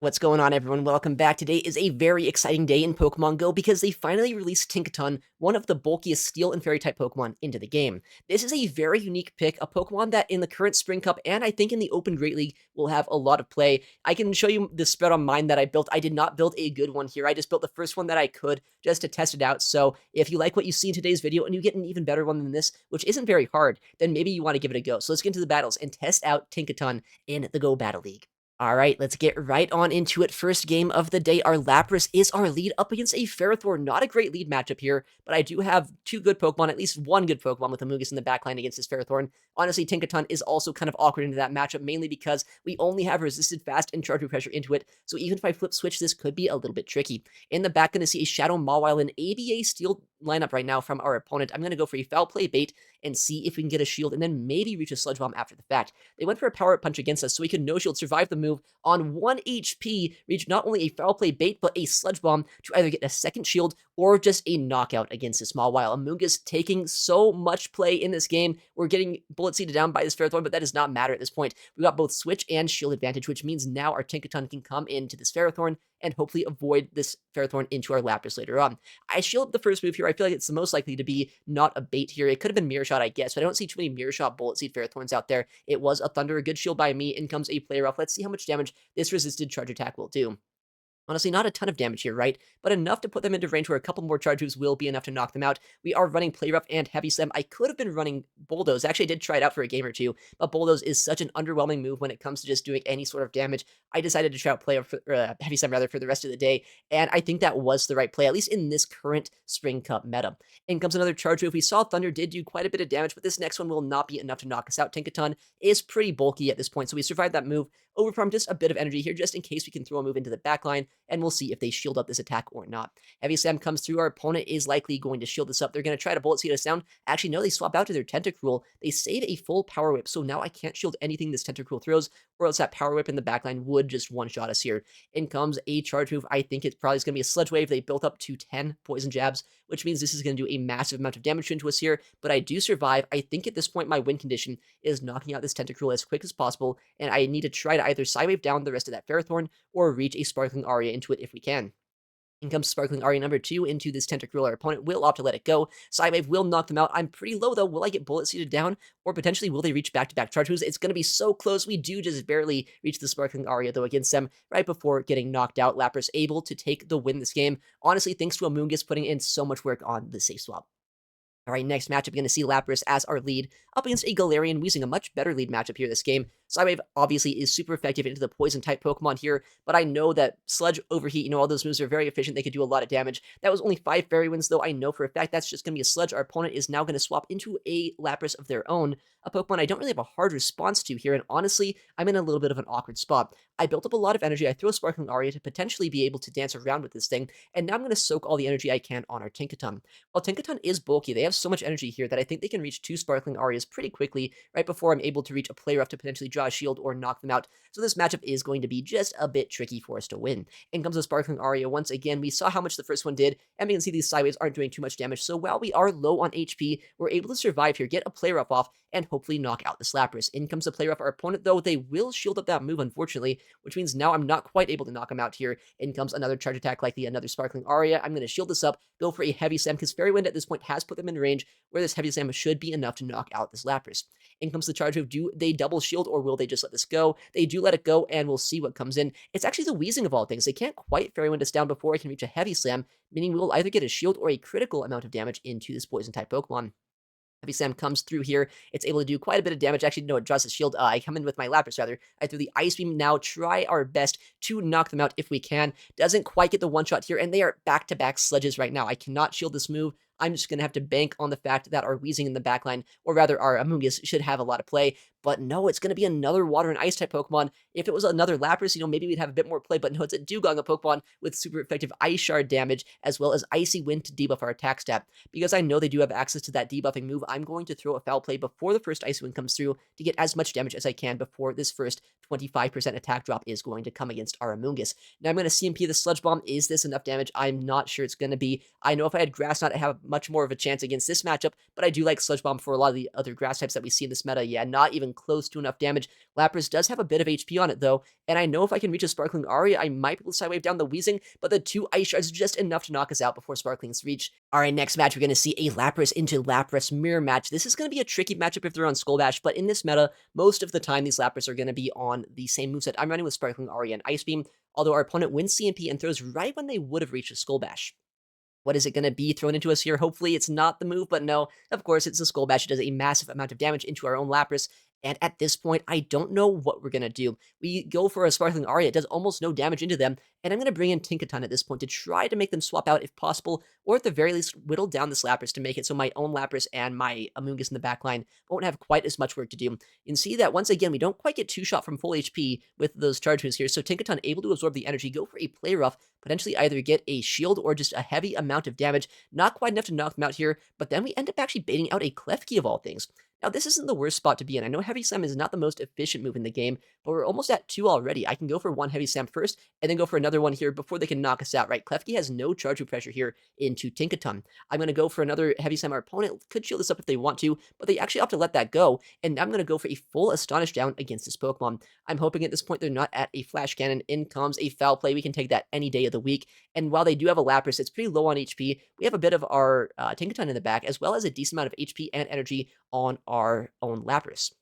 What's going on, everyone? Welcome back. Today is a very exciting day in Pokemon Go because they finally released Tinkaton, one of the bulkiest Steel and Fairy-type Pokemon, into the game. This is a very unique pick, a Pokemon that in the current Spring Cup and I think in the Open Great League will have a lot of play. I can show you the spread on mine that I built. I did not build a good one here. I just built the first one that I could just to test it out. So if you like what you see in today's video and you get an even better one than this, which isn't very hard, then maybe you want to give it a go. So let's get into the battles and test out Tinkaton in the Go Battle League. All right, let's get right on into it. First game of the day, our Lapras is our lead up against a Ferrothorn. Not a great lead matchup here, but I do have two good Pokemon, at least one good Pokemon with Amoonguss in the backline against this Ferrothorn. Honestly, Tinkaton is also kind of awkward into that matchup, mainly because we only have resisted fast and charge pressure into it, so even if I flip switch, this could be a little bit tricky. In the back, going to see a Shadow Mawile and ABA Steel lineup right now from our opponent. I'm going to go for a Foul Play bait and see if we can get a shield and then maybe reach a Sludge Bomb after the fact. They went for a Power Up Punch against us, so we could no shield, survive the move on 1 HP, reach not only a Foul Play bait, but a Sludge Bomb to either get a second shield or just a knockout against this Mawile. Amoonguss taking so much play in this game. We're getting bullet seeded down by this Ferrothorn, but that does not matter at this point. We got both switch and shield advantage, which means now our Tinkaton can come into this Ferrothorn and hopefully avoid this Ferrothorn into our Lapras later on. I shield the first move here. I feel like it's the most likely to be not a bait here. It could have been Mirror Shot, I guess, but I don't see too many Mirror Shot Bullet Seed Ferrothorns out there. It was a Thunder, a good shield by me. In comes a Play Rough. Let's see how much damage this resisted charge attack will do. Honestly, not a ton of damage here, right? But enough to put them into range where a couple more charge moves will be enough to knock them out. We are running Play Rough and Heavy Slam. I could have been running Bulldoze. Actually, I did try it out for a game or two, but Bulldoze is such an underwhelming move when it comes to just doing any sort of damage. I decided to try out Heavy Slam rather for the rest of the day, and I think that was the right play, at least in this current Spring Cup meta. In comes another charge move. We saw Thunder did do quite a bit of damage, but this next one will not be enough to knock us out. Tinkaton is pretty bulky at this point, so we survived that move. Overfarm just a bit of energy here, just in case we can throw a move into the backline, and we'll see if they shield up this attack or not. Heavy Slam comes through. Our opponent is likely going to shield this up. They're going to try to Bullet Seed us down. Actually, no, they swap out to their Tentacruel. They save a full Power Whip, so now I can't shield anything this Tentacruel throws, or else that Power Whip in the backline would just one-shot us here. In comes a charge move. I think it's probably going to be a Sludge Wave. They built up to 10 Poison Jabs, which means this is going to do a massive amount of damage into us here, but I do survive. I think at this point, my win condition is knocking out this Tentacruel as quick as possible, and I need to try to either Psywave down the rest of that Ferrothorn or reach a Sparkling Aria into it if we can. In comes Sparkling Aria number 2 into this Tentacruel. Our opponent will opt to let it go. Psywave will knock them out. I'm pretty low, though. Will I get Bullet Seeded down? Or potentially will they reach back-to-back charge moves? It's going to be so close. We do just barely reach the Sparkling Aria, though, against them right before getting knocked out. Lapras able to take the win this game. Honestly, thanks to Amoonguss putting in so much work on the safe swap. All right, next matchup, going to see Lapras as our lead up against a Galarian, using a much better lead matchup here this game. Psywave obviously is super effective into the Poison-type Pokemon here, but I know that Sludge, Overheat, all those moves are very efficient. They could do a lot of damage. That was only 5 Fairy Winds, though I know for a fact that's just going to be a Sludge. Our opponent is now going to swap into a Lapras of their own, a Pokemon I don't really have a hard response to here, and honestly, I'm in a little bit of an awkward spot. I built up a lot of energy. I throw Sparkling Aria to potentially be able to dance around with this thing, and now I'm going to soak all the energy I can on our Tinkaton. While Tinkaton is bulky, they have so much energy here that I think they can reach 2 Sparkling Arias pretty quickly, right before I'm able to reach a Play Rough to potentially draw a shield or knock them out. So this matchup is going to be just a bit tricky for us to win. In comes a Sparkling Aria. Once again, we saw how much the first one did, and we can see these Sideways aren't doing too much damage. So while we are low on HP, we're able to survive here, get a Play Rough off, and hopefully knock out this Lapras. In comes the Play Rough. Our opponent, though, they will shield up that move, unfortunately, which means now I'm not quite able to knock him out here. In comes another charge attack, likely another Sparkling Aria. I'm going to shield this up, go for a Heavy Slam, because Fairy Wind at this point has put them in range where this Heavy Slam should be enough to knock out this Lapras. In comes the charge move. Do they double shield, or will they just let this go? They do let it go, and we'll see what comes in. It's actually the Wheezing of all things. They can't quite Fairy Wind us down before I can reach a Heavy Slam, meaning we will either get a shield or a critical amount of damage into this Poison-type Pokemon. Heavy Slam comes through here. It's able to do quite a bit of damage. Actually, no, it draws a shield. I come in with my Lapras, rather. I threw the Ice Beam now. Try our best to knock them out if we can. Doesn't quite get the one-shot here, and they are back-to-back Sludges right now. I cannot shield this move. I'm just going to have to bank on the fact that our Weezing in the backline, or rather our Amoonguss, should have a lot of play. But no, it's going to be another Water and Ice-type Pokemon. If it was another Lapras, maybe we'd have a bit more play. But no, it's a Dugong, a Pokemon with super effective Ice Shard damage, as well as Icy Wind to debuff our attack stat. Because I know they do have access to that debuffing move, I'm going to throw a Foul Play before the first Icy Wind comes through to get as much damage as I can before this first 25% attack drop is going to come against our Amoonguss. Now I'm going to CMP the Sludge Bomb. Is this enough damage? I'm not sure it's going to be. I know if I had Grass Knot, I'd have much more of a chance against this matchup, but I do like Sludge Bomb for a lot of the other grass types that we see in this meta. Yeah, not even close to enough damage. Lapras does have a bit of HP on it, though, and I know if I can reach a Sparkling Aria, I might be able to sidewave down the Weezing, but the 2 Ice Shards is just enough to knock us out before Sparkling's reach. Alright, next match, we're going to see a Lapras into Lapras mirror match. This is going to be a tricky matchup if they're on Skull Bash, but in this meta, most of the time, these Lapras are going to be on the same moveset. I'm running with Sparkling Aria and Ice Beam, although our opponent wins CMP and throws right when they would have reached a Skull Bash. What is it going to be thrown into us here? Hopefully it's not the move, but no, of course it's a Skull Bash. It does a massive amount of damage into our own Lapras, and at this point, I don't know what we're going to do. We go for a Sparkling Aria. It does almost no damage into them, and I'm going to bring in Tinkaton at this point to try to make them swap out if possible, or at the very least, whittle down this Lapras to make it so my own Lapras and my Amoonguss in the backline won't have quite as much work to do. You can see that, once again, we don't quite get two-shot from full HP with those charge moves here, so Tinkaton able to absorb the energy, go for a Play Rough, potentially either get a shield or just a heavy amount of damage. Not quite enough to knock them out here, but then we end up actually baiting out a Klefki of all things. Now, this isn't the worst spot to be in. I know Heavy Slam is not the most efficient move in the game, but we're almost at 2 already. I can go for one Heavy Slam first, and then go for another one here before they can knock us out, right? Klefki has no charge move pressure here into Tinkaton. I'm going to go for another Heavy Slam. Our opponent could shield this up if they want to, but they actually opt to let that go, and now I'm going to go for a full Astonish down against this Pokemon. I'm hoping at this point they're not at a Flash Cannon. In comes a Foul Play. We can take that any day of the week, and while they do have a Lapras, it's pretty low on HP. We have a bit of our Tinkaton in the back, as well as a decent amount of HP and energy on our own Lapras.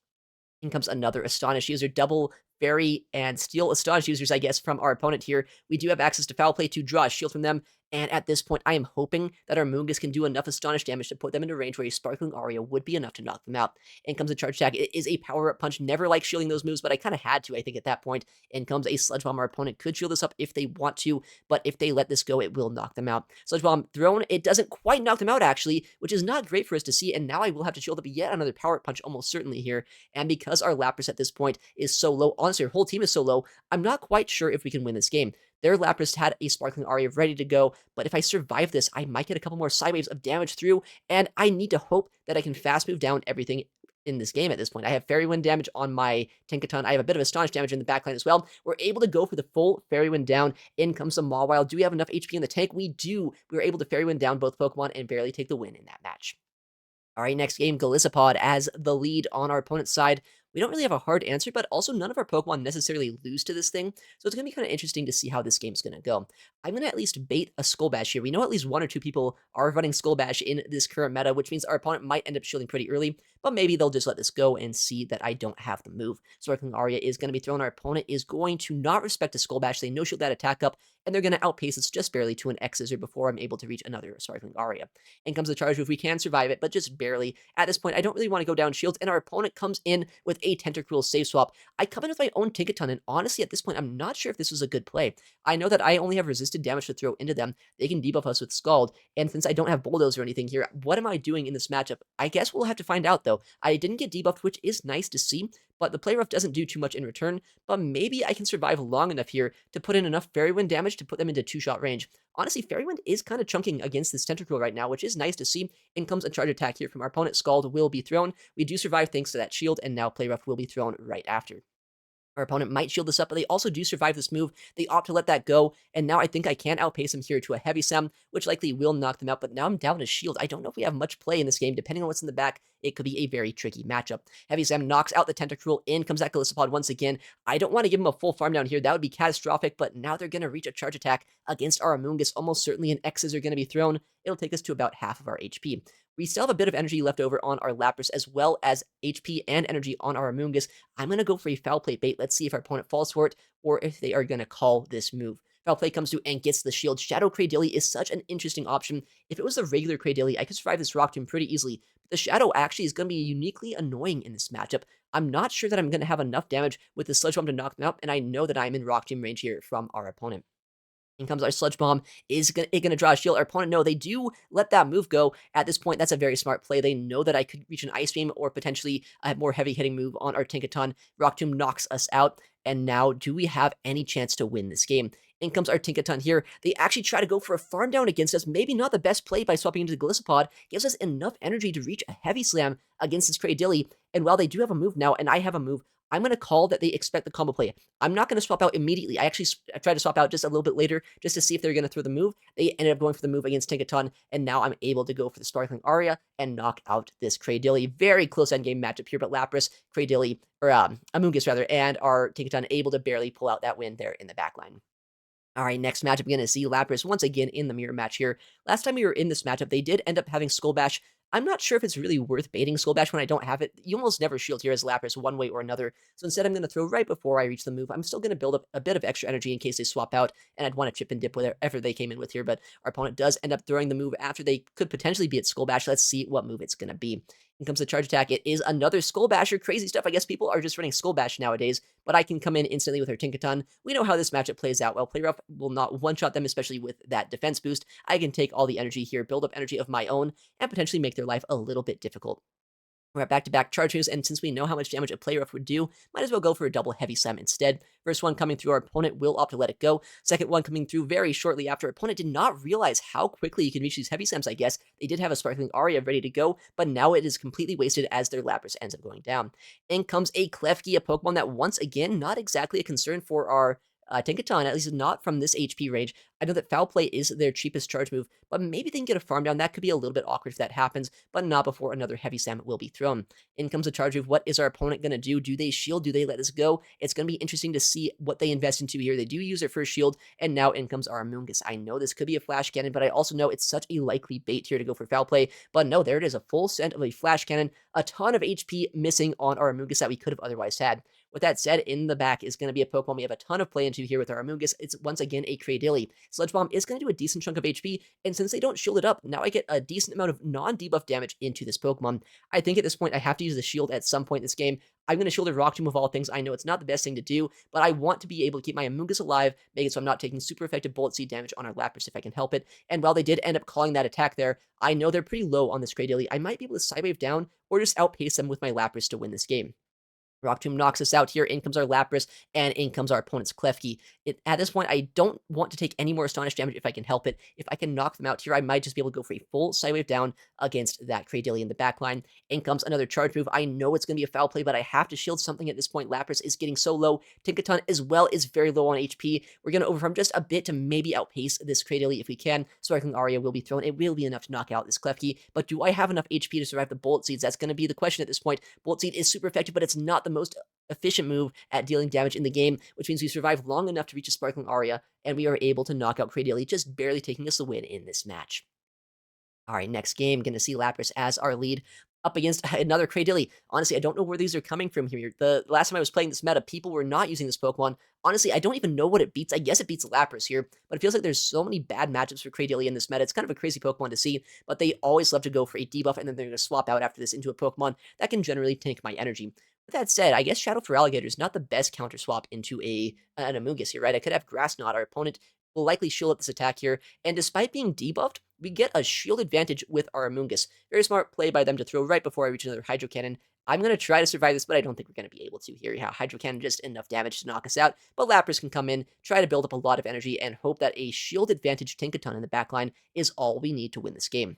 In comes another Astonish user, double Fairy and Steel Astonish users, I guess, from our opponent here. We do have access to Foul Play to draw a shield from them, and at this point, I am hoping that our Moongus can do enough Astonish damage to put them into range where a Sparkling Aria would be enough to knock them out. In comes a Charge Attack. It is a power-up punch. Never like shielding those moves, but I kind of had to, I think, at that point. In comes a Sludge Bomb. Our opponent could shield this up if they want to, but if they let this go, it will knock them out. Sludge Bomb thrown. It doesn't quite knock them out, actually, which is not great for us to see, and now I will have to shield up yet another power punch almost certainly here, and because our Lapras at this point is so low, honestly, our whole team is so low, I'm not quite sure if we can win this game. Their Lapras had a Sparkling Aria ready to go, but if I survive this, I might get a couple more side waves of damage through, and I need to hope that I can fast move down everything in this game at this point. I have Fairy Wind damage on my Tinkaton. I have a bit of Astonish damage in the backline as well. We're able to go for the full Fairy Wind down. In comes the Mawile. Do we have enough HP in the tank? We do. We were able to Fairy Wind down both Pokemon and barely take the win in that match. All right, next game, Golisopod as the lead on our opponent's side. We don't really have a hard answer, but also none of our Pokemon necessarily lose to this thing, so it's going to be kind of interesting to see how this game's going to go. I'm going to at least bait a Skull Bash here. We know at least 1 or 2 people are running Skull Bash in this current meta, which means our opponent might end up shielding pretty early, but maybe they'll just let this go and see that I don't have the move. Sparkling Aria is going to be thrown. Our opponent is going to not respect a Skull Bash. They no-shield that attack up, and they're going to outpace us just barely to an X-Scissor before I'm able to reach another Sparkling Aria. In comes the Charge Move. We can survive it, but just barely. At this point, I don't really want to go down shields, and our opponent comes in with a Tentacruel save swap. I come in with my own Tinkaton, and honestly, at this point, I'm not sure if this was a good play. I know that I only have resisted damage to throw into them. They can debuff us with Scald, and since I don't have Bulldoze or anything here, what am I doing in this matchup? I guess we'll have to find out, though. I didn't get debuffed, which is nice to see, but the Play Rough doesn't do too much in return, but maybe I can survive long enough here to put in enough Fairy Wind damage to put them into 2-shot range. Honestly, Fairy Wind is kind of chunking against this Tentacruel right now, which is nice to see. In comes a Charge Attack here from our opponent. Scald will be thrown. We do survive thanks to that shield, and now Play Rough will be thrown right after. Our opponent might shield this up, but they also do survive this move. They opt to let that go, and now I think I can outpace them here to a Heavy Slam, which likely will knock them out, but now I'm down to shield. I don't know if we have much play in this game. Depending on what's in the back, it could be a very tricky matchup. Heavy Slam knocks out the Tentacruel. In comes that Golisopod once again. I don't want to give him a full farm down here. That would be catastrophic, but now they're going to reach a Charge Attack against our Amoonguss. Almost certainly an X's are going to be thrown. It'll take us to about half of our HP. We still have a bit of energy left over on our Lapras, as well as HP and energy on our Amoonguss. I'm going to go for a Foul Play bait. Let's see if our opponent falls for it, or if they are going to call this move. Foul Play comes through and gets the shield. Shadow Cradily is such an interesting option. If it was a regular Cradily, I could survive this Rock Tomb pretty easily. But the Shadow actually is going to be uniquely annoying in this matchup. I'm not sure that I'm going to have enough damage with the Sludge Bomb to knock them out, and I know that I'm in Rock Tomb range here from our opponent. In comes our Sludge Bomb. Is it going to draw a shield? Our opponent, no, they do let that move go. At this point, that's a very smart play. They know that I could reach an Ice Beam or potentially a more heavy-hitting move on our Tinkaton. Rock Tomb knocks us out, and now do we have any chance to win this game? In comes our Tinkaton here. They actually try to go for a farm down against us. Maybe not the best play by swapping into the Golisopod. Gives us enough energy to reach a Heavy Slam against this Cradily. And while they do have a move now, and I have a move, I'm going to call that they expect the combo play. I'm not going to swap out immediately. I tried to swap out just a little bit later just to see if they're going to throw the move. They ended up going for the move against Tinkaton, and now I'm able to go for the Sparkling Aria and knock out this Cradilly. Very close endgame matchup here, but Lapras, Cradilly, or Amoonguss rather, and our Tinkaton able to barely pull out that win there in the backline. All right, next matchup, we're going to see Lapras once again in the mirror match here. Last time we were in this matchup, they did end up having Skull Bash. I'm not sure if it's really worth baiting Skull Bash when I don't have it. You almost never shield here as Lapras one way or another. So instead, I'm going to throw right before I reach the move. I'm still going to build up a bit of extra energy in case they swap out, and I'd want to chip and dip whatever they came in with here. But our opponent does end up throwing the move after they could potentially be at Skull Bash. Let's see what move it's going to be. In comes the charge attack. It is another Skull Basher. Crazy stuff. I guess people are just running Skull Bash nowadays, but I can come in instantly with her Tinkaton. We know how this matchup plays out. Well, Play Rough will not one-shot them, especially with that defense boost. I can take all the energy here, build up energy of my own, and potentially make their life a little bit difficult. We're at back-to-back charge moves, and since we know how much damage a Play Rough would do, might as well go for a double Heavy Slam instead. First one coming through, our opponent will opt to let it go. Second one coming through very shortly after. Our opponent did not realize how quickly you can reach these Heavy Slams, I guess. They did have a Sparkling Aria ready to go, but now it is completely wasted as their Lapras ends up going down. In comes a Klefki, a Pokemon that, once again, not exactly a concern for our Tinkaton, at least not from this HP range. I know that Foul Play is their cheapest charge move, but maybe they can get a farm down. That could be a little bit awkward if that happens, but not before another Heavy Slam will be thrown. In comes a charge move. What is our opponent going to do? Do they shield? Do they let this go? It's going to be interesting to see what they invest into here. They do use their first shield, and now in comes our Amoonguss. I know this could be a Flash Cannon, but I also know it's such a likely bait here to go for Foul Play, but no, there it is, a full send of a Flash Cannon, a ton of HP missing on our Amoonguss that we could have otherwise had. With that said, in the back is going to be a Pokemon we have a ton of play into here with our Amoonguss. It's once again a Cradilly. Sludge Bomb is going to do a decent chunk of HP, and since they don't shield it up, now I get a decent amount of non-debuff damage into this Pokemon. I think at this point I have to use the shield at some point in this game. I'm going to shield a Rock Tomb of all things. I know it's not the best thing to do, but I want to be able to keep my Amoonguss alive, make it so I'm not taking super effective Bullet Seed damage on our Lapras if I can help it. And while they did end up calling that attack there, I know they're pretty low on this Cradilly. I might be able to Sidewave down or just outpace them with my Lapras to win this game. Rock Tomb knocks us out here. In comes our Lapras, and in comes our opponent's Klefki. At this point, I don't want to take any more Astonish damage if I can help it. If I can knock them out here, I might just be able to go for a full Sidewave down against that Cradilly in the backline. In comes another charge move. I know it's going to be a Foul Play, but I have to shield something at this point. Lapras is getting so low. Tinkaton as well is very low on HP. We're going to overfarm just a bit to maybe outpace this Cradilly if we can. Sparkling Aria will be thrown. It will be enough to knock out this Klefki, but do I have enough HP to survive the Bullet Seeds? That's going to be the question at this point. Bullet Seed is super effective, but it's not the most efficient move at dealing damage in the game, which means we survive long enough to reach a Sparkling Aria, and we are able to knock out Cradilly, just barely taking us the win in this match. All right, next game, going to see Lapras as our lead up against another Cradilly. Honestly, I don't know where these are coming from here. The last time I was playing this meta, people were not using this Pokemon. Honestly, I don't even know what it beats. I guess it beats Lapras here, but it feels like there's so many bad matchups for Cradilly in this meta. It's kind of a crazy Pokemon to see, but they always love to go for a debuff, and then they're going to swap out after this into a Pokemon that can generally tank my energy. With that said, I guess Shadow for Alligator is not the best counter swap into an Amoonguss here, right? I could have Grass Knot. Our opponent will likely shield up this attack here, and despite being debuffed, we get a shield advantage with our Amoonguss. Very smart play by them to throw right before I reach another Hydro Cannon. I'm going to try to survive this, but I don't think we're going to be able to here. Yeah, Hydro Cannon, just enough damage to knock us out, but Lapras can come in, try to build up a lot of energy, and hope that a shield advantage Tinkaton in the backline is all we need to win this game.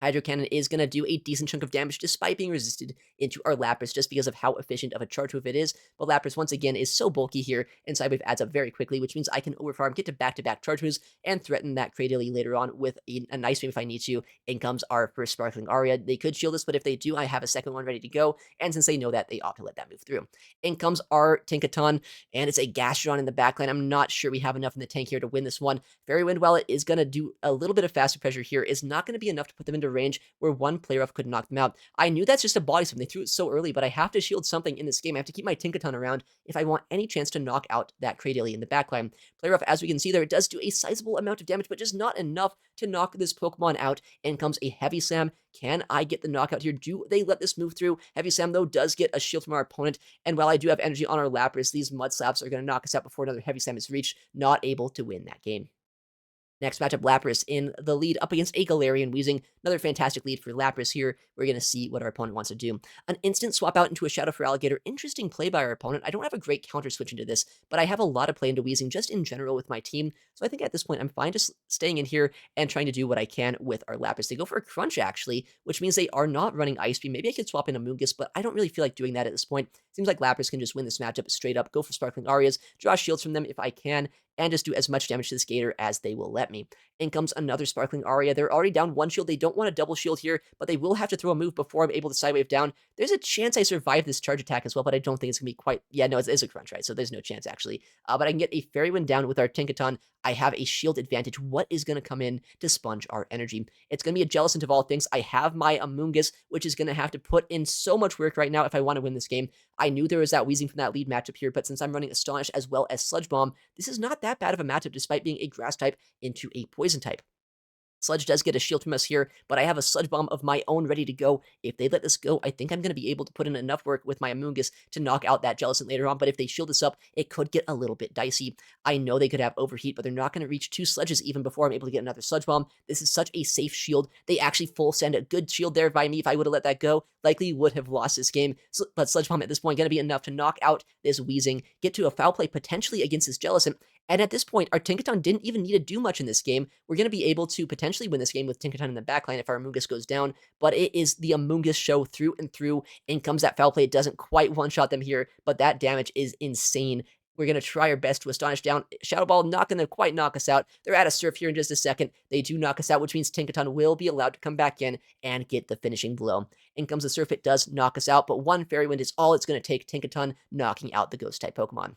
Hydro Cannon is going to do a decent chunk of damage despite being resisted into our Lapras just because of how efficient of a charge move it is. But Lapras, once again, is so bulky here, and Sidewave adds up very quickly, which means I can overfarm, get to back-to-back charge moves, and threaten that Cradilly later on with a nice wave if I need to. In comes our first Sparkling Aria. They could shield us, but if they do, I have a second one ready to go, and since they know that, they opt to let that move through. In comes our Tinkaton, and it's a Gastrodon in the backline. I'm not sure we have enough in the tank here to win this one. Fairy Wind, while it is going to do a little bit of faster pressure here, is not going to be enough to put them into range where one Play Rough could knock them out. I knew that's just a body swim. They threw it so early, but I have to shield something in this game. I have to keep my Tinkaton around if I want any chance to knock out that Cradilly in the backline. Play Rough, as we can see there, it does do a sizable amount of damage, but just not enough to knock this Pokemon out. In comes a Heavy Slam. Can I get the knockout here? Do they let this move through? Heavy Slam, though, does get a shield from our opponent, and while I do have energy on our Lapras, these Mud Slaps are going to knock us out before another Heavy Slam is reached, not able to win that game. Next matchup, Lapras in the lead up against a Galarian Weezing. Another fantastic lead for Lapras here. We're going to see what our opponent wants to do. An instant swap out into a Shadow for Alligator. Interesting play by our opponent. I don't have a great counter switch into this, but I have a lot of play into Weezing just in general with my team. So I think at this point, I'm fine just staying in here and trying to do what I can with our Lapras. They go for a Crunch, actually, which means they are not running Ice Beam. Maybe I could swap in a Moongus, but I don't really feel like doing that at this point. Seems like Lapras can just win this matchup straight up, go for Sparkling Arias, draw shields from them if I can, and just do as much damage to this Gator as they will let me. In comes another Sparkling Aria. They're already down one shield. They don't want a double shield here, but they will have to throw a move before I'm able to sidewave down. There's a chance I survive this charge attack as well, but I don't think it's going to be quite... Yeah, no, it's a crunch, right? So there's no chance, actually. But I can get a Fairy Wind down with our Tinkaton. I have a shield advantage. What is going to come in to sponge our energy? It's going to be a Jellicent of all things. I have my Amoonguss, which is going to have to put in so much work right now if I want to win this game. I knew there was that Weezing from that lead matchup here, but since I'm running Astonish as well as Sludge Bomb, this is not that bad of a matchup despite being a Grass type into a Poison type. Sludge does get a shield from us here, but I have a Sludge Bomb of my own ready to go. If they let this go, I think I'm going to be able to put in enough work with my Amoonguss to knock out that Jellicent later on, but if they shield this up, it could get a little bit dicey. I know they could have Overheat, but they're not going to reach 2 Sledges even before I'm able to get another Sludge Bomb. This is such a safe shield. They actually full send a good shield there by me. If I would have let that go, likely would have lost this game, but Sludge Bomb at this point going to be enough to knock out this Weezing, get to a foul play potentially against this Jellicent, and at this point, our Tinkaton didn't even need to do much in this game. We're going to be able to potentially win this game with Tinkaton in the backline if our Amoonguss goes down, but it is the Amoonguss show through and through. In comes that foul play. It doesn't quite one-shot them here, but that damage is insane. We're going to try our best to Astonish down. Shadow Ball not going to quite knock us out. They're at a Surf here in just a second. They do knock us out, which means Tinkaton will be allowed to come back in and get the finishing blow. In comes the Surf. It does knock us out, but one Fairy Wind is all it's going to take, Tinkaton knocking out the Ghost-type Pokemon.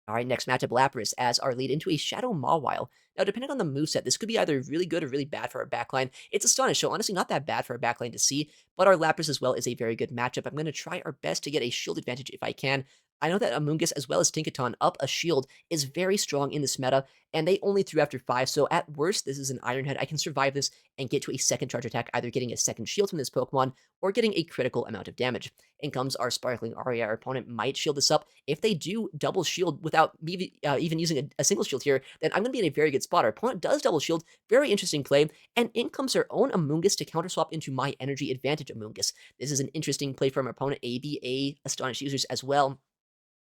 All right, next matchup, Lapras as our lead into a Shadow Mawile. Now, depending on the moveset, this could be either really good or really bad for our backline. It's Astonish, so honestly not that bad for our backline to see, but our Lapras as well is a very good matchup. I'm going to try our best to get a shield advantage if I can. I know that Amoonguss as well as Tinkaton up a shield is very strong in this meta, and they only threw after 5, so at worst, this is an Iron Head. I can survive this and get to a second charge attack, either getting a second shield from this Pokemon or getting a critical amount of damage. In comes our Sparkling Aria. Our opponent might shield this up. If they do double shield without me even using a single shield here, then I'm going to be in a very good spot. Our opponent does double shield. Very interesting play. And in comes their own Amoonguss to counter swap into my energy advantage Amoonguss. This is an interesting play from our opponent, ABA Astonish users as well.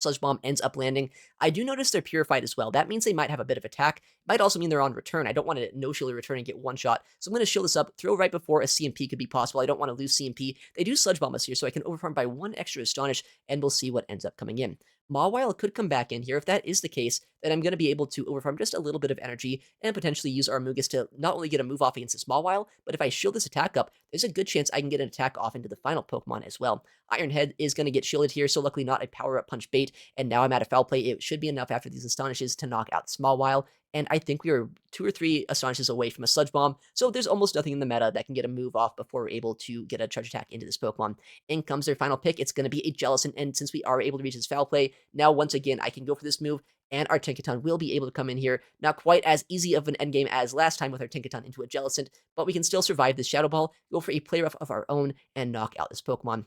Sludge Bomb ends up landing. I do notice they're purified as well. That means they might have a bit of attack. Might also mean they're on return. I don't want to no-shield a return and get one shot. So I'm going to shield this up, throw right before a CMP could be possible. I don't want to lose CMP. They do Sludge Bomb us here, so I can overfarm by 1 extra Astonish, and we'll see what ends up coming in. Mawile could come back in here. If that is the case, then I'm going to be able to overfarm just a little bit of energy and potentially use our Amoonguss to not only get a move off against this Mawile, but if I shield this attack up, there's a good chance I can get an attack off into the final Pokemon as well. Iron Head is going to get shielded here, so luckily not a power-up punch bait, and now I'm at a foul play. It should be enough after these Astonishes to knock out the Mawile, and I think we are 2 or 3 Astonishes away from a Sludge Bomb, so there's almost nothing in the meta that can get a move off before we're able to get a charge attack into this Pokemon. In comes their final pick. It's going to be a Jellicent, and since we are able to reach this foul play, now once again I can go for this move, and our Tinkaton will be able to come in here. Not quite as easy of an endgame as last time with our Tinkaton into a Jellicent, but we can still survive this Shadow Ball, go for a Play Rough of our own, and knock out this Pokemon.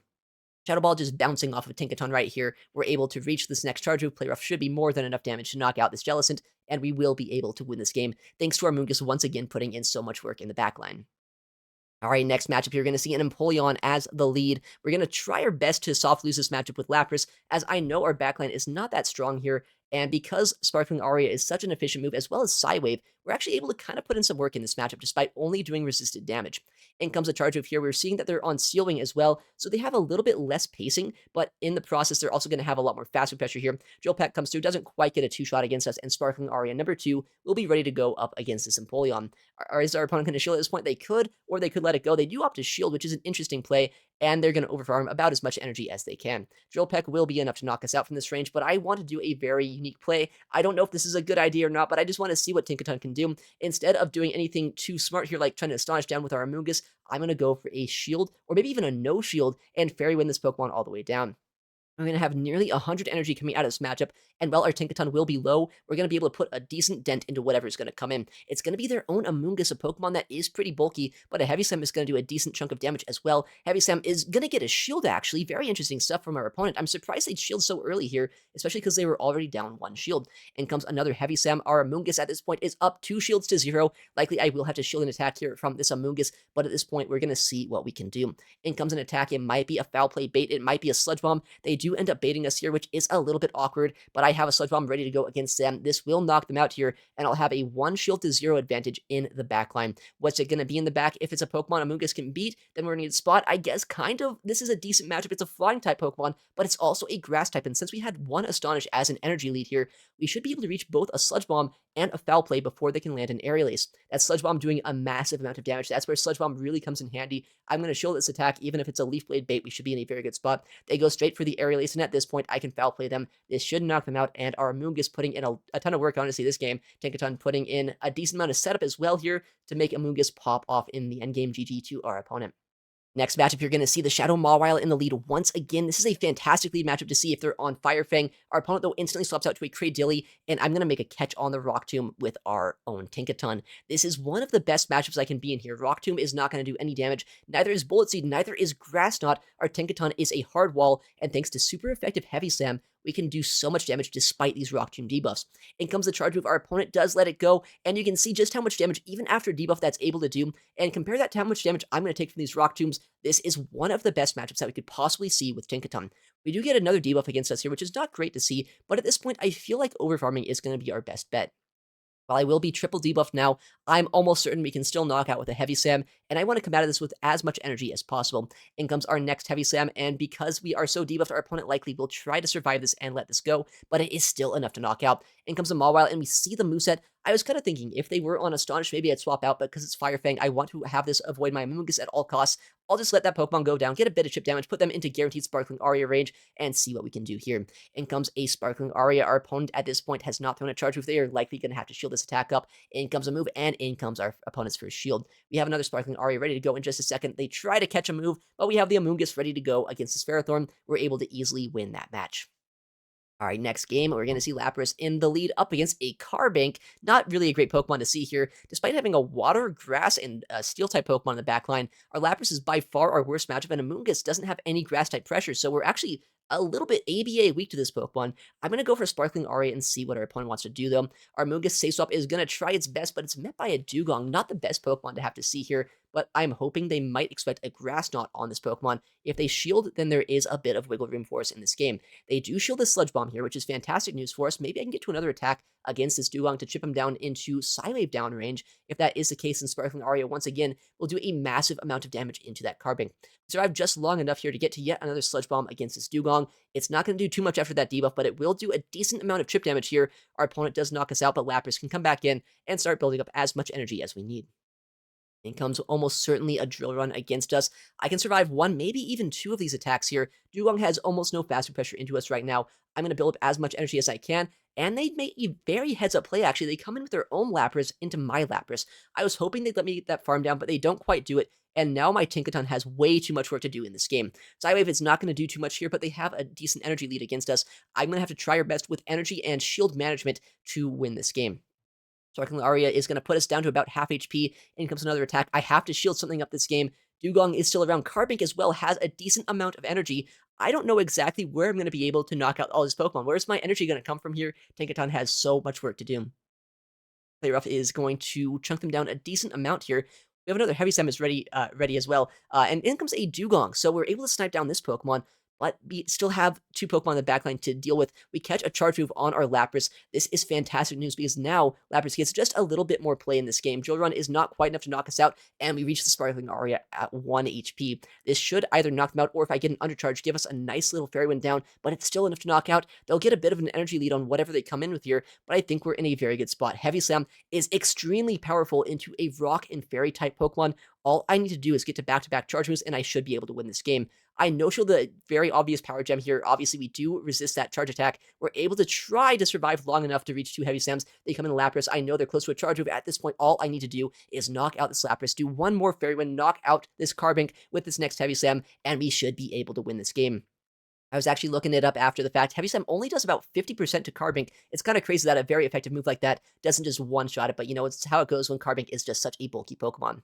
Shadow Ball just bouncing off of Tinkaton right here. We're able to reach this next charge move. Play Rough should be more than enough damage to knock out this Jellicent, and we will be able to win this game, thanks to our Amoonguss once again putting in so much work in the backline. All right, next matchup, you're going to see an Empoleon as the lead. We're going to try our best to soft lose this matchup with Lapras, as I know our backline is not that strong here, and because Sparkling Aria is such an efficient move, as well as Psywave, we're actually able to kind of put in some work in this matchup, despite only doing resisted damage. In comes a charge move here. We're seeing that they're on Steel Wing as well, so they have a little bit less pacing, but in the process, they're also going to have a lot more faster pressure here. Drill Peck comes through, doesn't quite get a 2-shot against us, and Sparkling Aria number 2 will be ready to go up against this Empoleon. Is our opponent going to shield at this point? They could, or they could let it go. They do opt to shield, which is an interesting play, and they're going to overfarm about as much energy as they can. Drill Peck will be enough to knock us out from this range, but I want to do a very unique play. I don't know if this is a good idea or not, but I just want to see what Tinkaton can do. Instead of doing anything too smart here, like trying to Astonish down with our Amoonguss, I'm going to go for a shield, or maybe even a no shield, and Fairy Wind this Pokemon all the way down. We're going to have nearly 100 energy coming out of this matchup, and while our Tinkaton will be low, we're going to be able to put a decent dent into whatever is going to come in. It's going to be their own Amoonguss, a Pokemon that is pretty bulky, but a Heavy Slam is going to do a decent chunk of damage as well. Heavy Slam is going to get a shield, actually. Very interesting stuff from our opponent. I'm surprised they'd shield so early here, especially because they were already down one shield. In comes another Heavy Slam. Our Amoonguss at this point is up 2 shields to 0. Likely I will have to shield an attack here from this Amoonguss, but at this point, we're going to see what we can do. In comes an attack. It might be a foul play bait. It might be a Sludge Bomb. They do end up baiting us here, which is a little bit awkward, but I have a Sludge Bomb ready to go against them. This will knock them out here, and I'll have a 1 shield to 0 advantage in the back line. What's it going to be in the back? If it's a Pokemon Amoonguss can beat, then we're going to need a spot. I guess kind of this is a decent matchup. It's a flying type Pokemon, but it's also a grass type, and since we had one Astonish as an energy lead here, we should be able to reach both a Sludge Bomb and a foul play before they can land an Aerial Ace. That Sludge Bomb doing a massive amount of damage. That's where Sludge Bomb really comes in handy. I'm going to shield this attack. Even if it's a Leaf Blade bait, we should be in a very good spot. They go straight for the Aerial Ace, and at this point, I can foul play them. This should knock them out, and our Amoonguss putting in a ton of work, honestly, this game. Tinkaton putting in a decent amount of setup as well here to make Amoonguss pop off in the endgame. GG to our opponent. Next matchup, you're going to see the Shadow Mawile in the lead once again. This is a fantastic lead matchup to see if they're on Fire Fang. Our opponent, though, instantly swaps out to a Cradilly, and I'm going to make a catch on the Rock Tomb with our own Tinkaton. This is one of the best matchups I can be in here. Rock Tomb is not going to do any damage. Neither is Bullet Seed, neither is Grass Knot. Our Tinkaton is a hard wall, and thanks to super effective Heavy Slam, we can do so much damage despite these Rock Tomb debuffs. In comes the charge move. Our opponent does let it go, and you can see just how much damage, even after debuff, that's able to do. And compare that to how much damage I'm going to take from these Rock Tombs. This is one of the best matchups that we could possibly see with Tinkaton. We do get another debuff against us here, which is not great to see, but at this point, I feel like overfarming is going to be our best bet. While I will be triple debuffed now, I'm almost certain we can still knock out with a Heavy Slam, and I want to come out of this with as much energy as possible. In comes our next Heavy Slam, and because we are so debuffed, our opponent likely will try to survive this and let this go, but it is still enough to knock out. In comes a Mawile, and we see the moveset. I was kind of thinking, if they were on Astonish, maybe I'd swap out, but because it's Fire Fang, I want to have this avoid my Amoonguss at all costs. I'll just let that Pokemon go down, get a bit of chip damage, put them into guaranteed Sparkling Aria range, and see what we can do here. In comes a Sparkling Aria. Our opponent at this point has not thrown a charge move. They are likely going to have to shield this attack up. In comes a move, and in comes our opponent's first shield. We have another Sparkling Aria ready to go in just a second. They try to catch a move, but we have the Amoonguss ready to go against this Ferrothorn. We're able to easily win that match. All right, next game, we're going to see Lapras in the lead up against a Carbink. Not really a great Pokemon to see here. Despite having a Water, Grass, and Steel-type Pokemon in the back line, our Lapras is by far our worst matchup, and Amoonguss doesn't have any Grass-type pressure, so we're actually a little bit ABA weak to this Pokemon. I'm going to go for Sparkling Aria and see what our opponent wants to do, though. Our Amoonguss Safe Swap is going to try its best, but it's met by a Dugong. Not the best Pokemon to have to see here, but I'm hoping they might expect a Grass Knot on this Pokemon. If they shield, then there is a bit of wiggle room for us in this game. They do shield the Sludge Bomb here, which is fantastic news for us. Maybe I can get to another attack against this Dugong to chip him down into Psywave down range. If that is the case, then Sparkling Aria, once again, will do a massive amount of damage into that Carbink. Survive just long enough here to get to yet another Sludge Bomb against this Dugong. It's not going to do too much after that debuff, but it will do a decent amount of chip damage here. Our opponent does knock us out, but Lapras can come back in and start building up as much energy as we need. In comes almost certainly a Drill Run against us. I can survive one, maybe even two of these attacks here. Dugong has almost no faster pressure into us right now. I'm going to build up as much energy as I can, and they make a very heads-up play, actually. They come in with their own Lapras into my Lapras. I was hoping they'd let me get that farm down, but they don't quite do it, and now my Tinkaton has way too much work to do in this game. Psywave is not going to do too much here, but they have a decent energy lead against us. I'm going to have to try our best with energy and shield management to win this game. Sparkling Aria is going to put us down to about half HP. In comes another attack. I have to shield something up this game. Dugong is still around. Carbink as well has a decent amount of energy. I don't know exactly where I'm going to be able to knock out all these Pokemon. Where's my energy going to come from here? Tinkaton has so much work to do. Play Rough is going to chunk them down a decent amount here. We have another Heavy Slam is ready as well. And in comes a Dugong. So we're able to snipe down this Pokemon, but we still have two Pokemon in the backline to deal with. We catch a charge move on our Lapras. This is fantastic news because now Lapras gets just a little bit more play in this game. Drill Run is not quite enough to knock us out, and we reach the Sparkling Aria at 1 HP. This should either knock them out, or if I get an undercharge, give us a nice little Fairy Wind down, but it's still enough to knock out. They'll get a bit of an energy lead on whatever they come in with here, but I think we're in a very good spot. Heavy Slam is extremely powerful into a Rock and Fairy type Pokemon. All I need to do is get to back-to-back charge moves, and I should be able to win this game. I no-shield the very obvious power gem here. Obviously, we do resist that charge attack. We're able to try to survive long enough to reach two Heavy Slams. They come in Lapras. I know they're close to a charge move. At this point, all I need to do is knock out this Lapras, do one more Fairy Wind, knock out this Carbink with this next Heavy Slam, and we should be able to win this game. I was actually looking it up after the fact. Heavy Slam only does about 50% to Carbink. It's kind of crazy that a very effective move like that doesn't just one-shot it, but it's how it goes when Carbink is just such a bulky Pokemon.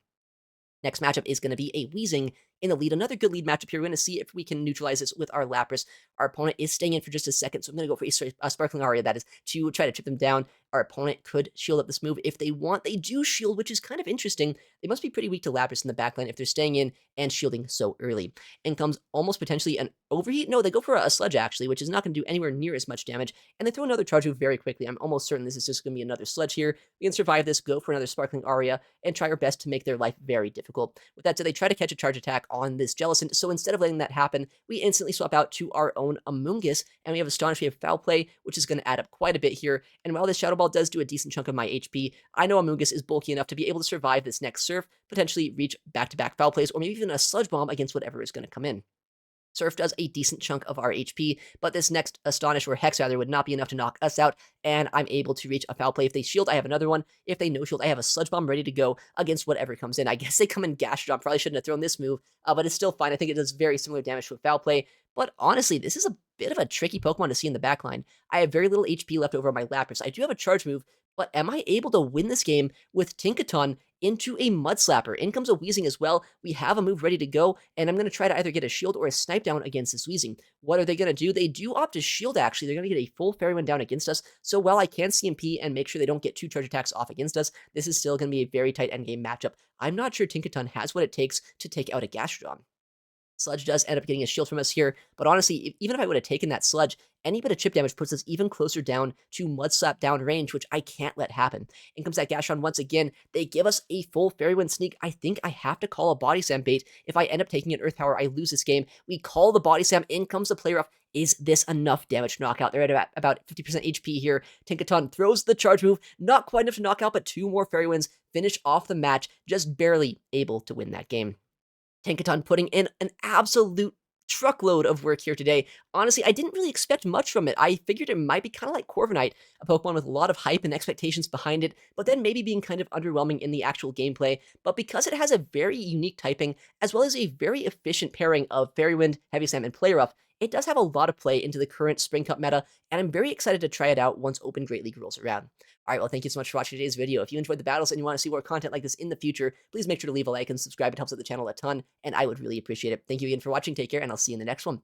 Next matchup is going to be a Weezing in the lead. Another good lead matchup here. We're going to see if we can neutralize this with our Lapras. Our opponent is staying in for just a second, so I'm going to go for a Sparkling Aria, that is, to try to trip them down. Our opponent could shield up this move if they want. They do shield, which is kind of interesting. They must be pretty weak to Lapras in the backline if they're staying in and shielding so early. In comes almost potentially an Overheat. No, they go for a Sludge, actually, which is not going to do anywhere near as much damage. And they throw another Charge move very quickly. I'm almost certain this is just going to be another Sludge here. We can survive this, go for another Sparkling Aria, and try our best to make their life very difficult. With that said, they try to catch a Charge attack on this Jellicent, so instead of letting that happen, we instantly swap out to our own Amoonguss, and we have Astonish, we have Foul Play, which is going to add up quite a bit here. And while this Shadow Ball does do a decent chunk of my HP, I know Amoonguss is bulky enough to be able to survive this next Surf, potentially reach back-to-back Foul Plays, or maybe even a Sludge Bomb against whatever is going to come in. Surf does a decent chunk of our HP, but this next Astonish, or Hex rather, would not be enough to knock us out, and I'm able to reach a Foul Play. If they shield, I have another one. If they no shield, I have a Sludge Bomb ready to go against whatever comes in. I guess they come in Gastrodon. Probably shouldn't have thrown this move, but it's still fine. I think it does very similar damage to a Foul Play, but honestly, this is a bit of a tricky Pokemon to see in the backline. I have very little HP left over on my Lapras. I do have a Charge move, but am I able to win this game with Tinkaton into a Mud Slapper? In comes a Weezing as well. We have a move ready to go, and I'm going to try to either get a shield or a snipe down against this Weezing. What are they going to do? They do opt to shield, actually. They're going to get a full Fairy Wind down against us, so while I can CMP and make sure they don't get 2 charge attacks off against us, this is still going to be a very tight endgame matchup. I'm not sure Tinkaton has what it takes to take out a Gastrodon. Sludge does end up getting a shield from us here, but honestly, even if I would have taken that Sludge, any bit of chip damage puts us even closer down to Mud Slap down range, which I can't let happen. In comes that Gastrodon once again. They give us a full Fairy Wind sneak. I think I have to call a Body Slam bait. If I end up taking an Earth Power, I lose this game. We call the Body Slam. In comes the Play Rough. Is this enough damage to knock out? They're at about 50% HP here. Tinkaton throws the Charge move. Not quite enough to knock out, but 2 more Fairy Winds finish off the match. Just barely able to win that game. Tinkaton putting in an absolute truckload of work here today. Honestly, I didn't really expect much from it. I figured it might be kind of like Corviknight, a Pokemon with a lot of hype and expectations behind it, but then maybe being kind of underwhelming in the actual gameplay. But because it has a very unique typing, as well as a very efficient pairing of Fairy Wind, Heavy Slam, and Play Rough, it does have a lot of play into the current Spring Cup meta, and I'm very excited to try it out once Open Great League rolls around. Alright, well, thank you so much for watching today's video. If you enjoyed the battles and you want to see more content like this in the future, please make sure to leave a like and subscribe. It helps out the channel a ton, and I would really appreciate it. Thank you again for watching. Take care, and I'll see you in the next one.